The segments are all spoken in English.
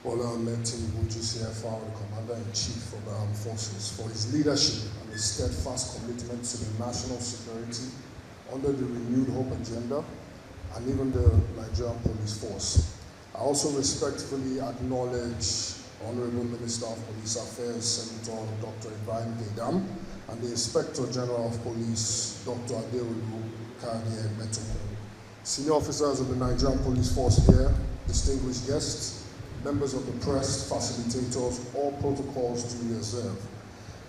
CFR, the Commander-in-Chief of the Armed Forces, for his leadership and his steadfast commitment to the national security under the renewed hope agenda and even the Nigerian Police Force. I also respectfully acknowledge Honorable Minister of Police Affairs, Senator Dr. Mgbeke, and the Inspector General of Police, Dr. Prof.Mgbeke. Senior officers of the Nigerian Police Force here, distinguished guests, members of the press, facilitators, all protocols duly observed.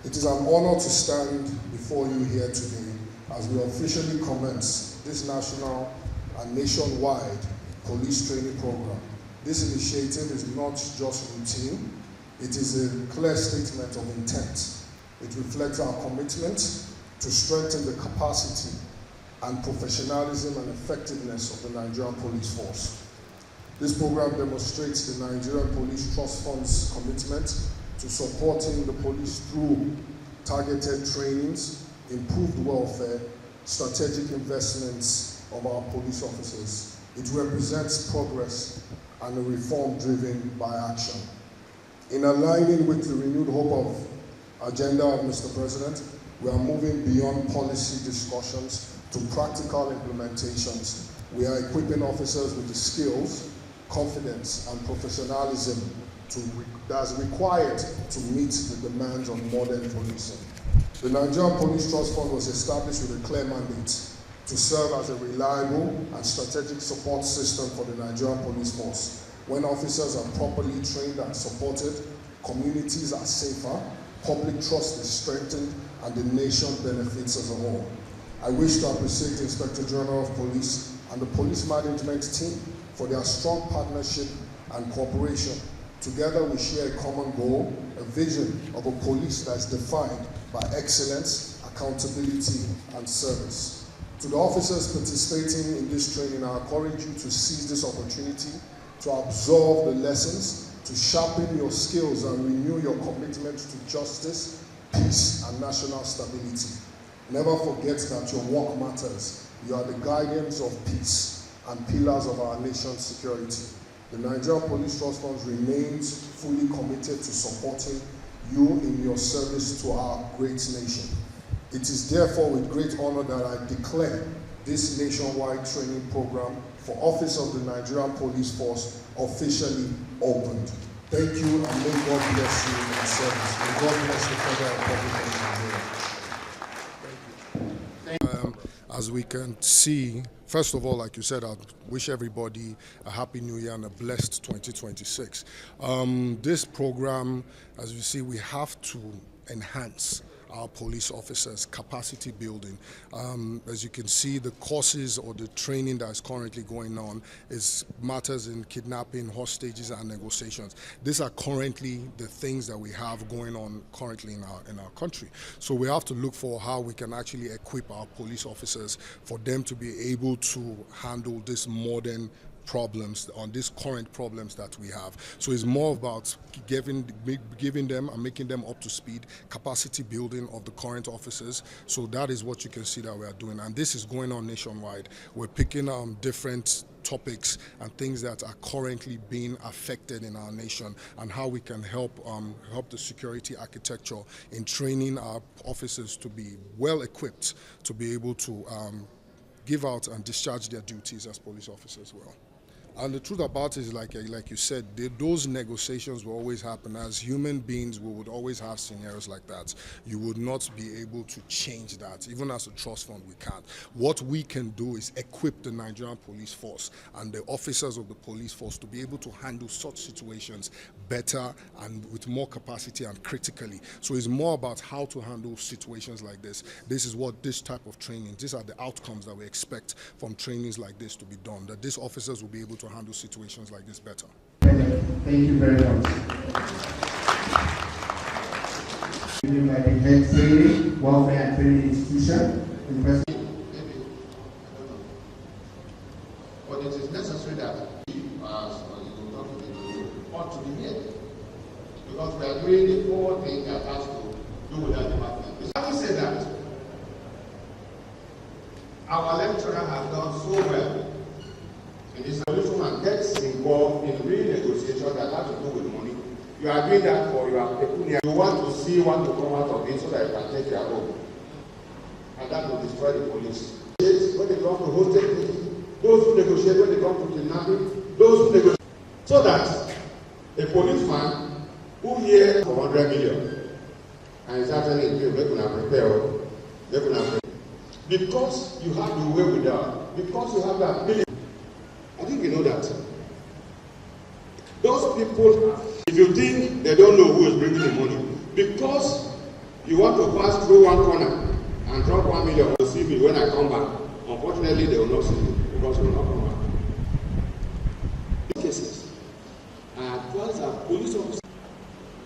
It is an honor to stand before you here today as we officially commence this national and nationwide police training program. This initiative is not just routine, it is a clear statement of intent. It reflects our commitment to strengthen the capacity and professionalism and effectiveness of the Nigerian Police Force. This program demonstrates the Nigerian Police Trust Fund's commitment to supporting the police through targeted trainings, improved welfare, strategic investments of our police officers. It represents progress and a reform driven by action. In aligning with the renewed hope of agenda of Mr. President, we are moving beyond policy discussions to practical implementations. We are equipping officers with the skills, confidence, and professionalism that's required to meet the demands of modern policing. The Nigerian Police Trust Fund was established with a clear mandate to serve as a reliable and strategic support system for the Nigerian Police Force. When officers are properly trained and supported, communities are safer, public trust is strengthened, and the nation benefits as a whole. I wish to appreciate the Inspector General of Police and the police management team for their strong partnership and cooperation. Together we share a common goal, a vision of a police that is defined by excellence, accountability, and service. To the officers participating in this training, I encourage you to seize this opportunity to absorb the lessons, to sharpen your skills and renew your commitment to justice, peace, and national stability. Never forget that your work matters. You are the guardians of peace and pillars of our nation's security. The Nigerian Police Trust Fund remains fully committed to supporting you in your service to our great nation. It is therefore with great honor that I declare this nationwide training program for Office of the Nigerian Police Force officially opened. Thank you, and may God bless you in your service. May God bless the Federal Republic of Nigeria. As we can see, first of all, like you said, I wish everybody a happy new year and a blessed 2026. This program, as you see, we have to enhance our police officers' capacity building. As you can see, the courses or the training that is currently going on is matters in kidnapping, hostages, and negotiations. These are currently the things that we have going on currently in our country. So we have to look for how we can actually equip our police officers for them to be able to handle this modern problems, on these current problems that we have. So it's more about giving them and making them up to speed, capacity building of the current officers. So that is what you can see that we are doing, and this is going on nationwide. We're picking different topics and things that are currently being affected in our nation, and how we can help the security architecture in training our officers to be well equipped to be able to give out and discharge their duties as police officers well. And the truth about it is, like you said, those negotiations will always happen. As human beings, we would always have scenarios like that. You would not be able to change that. Even as a trust fund, we can't. What we can do is equip the Nigerian Police Force and the officers of the police force to be able to handle such situations better and with more capacity and critically. So it's more about how to handle situations like this. This is what this type of training, these are the outcomes that we expect from trainings like this to be done, that these officers will be able to handle situations like this better. Thank you very much. By the head training, welfare and training institution. But it is necessary that ought to be made, because we are doing the four things that has to do with that department. Having said that, our lecturer has done so well in this solution and gets involved in renegotiation negotiation that has to do with money. You are doing that for your pecuniary. You want to see what will come out of it so that you can take your own. And that will destroy the police. When they come to hostage meetings, those who negotiate when they come to kidnapping, those who negotiate. So that a policeman who hears for 100 million and is actually in jail, they can prepare. Because you have the way without, because you have the ability. I think you know that. Those people, if you think they don't know who is bringing the money, because you want to pass through one corner and drop 1 million to see me when I come back, unfortunately they will not see me because you will not come back. In cases, I advise our police officers,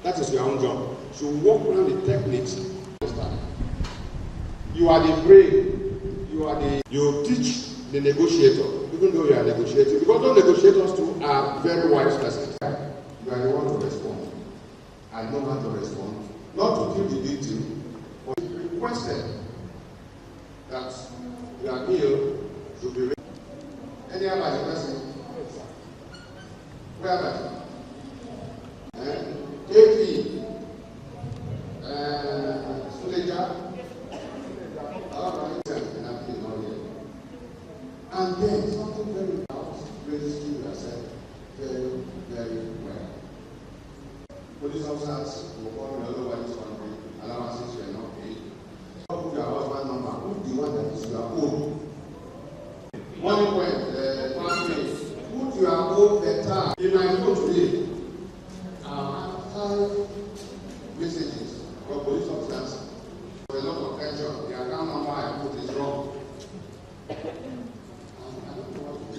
that is your own job, to work around the techniques. You are the brain, you teach the negotiator, even though you are negotiating, because those negotiators too are very wise persons. You are the one to respond. I know how to respond. Not to give the detail, but requested that your bill should be ready. Any other person? Where am I? KP, Suleja, and then something very loud, registering yourself very, very well. Police officers will call me all over this country, allowances you are not paid. Put your husband number, put the one that is your own. Money point, family, put your own better. In my phone today,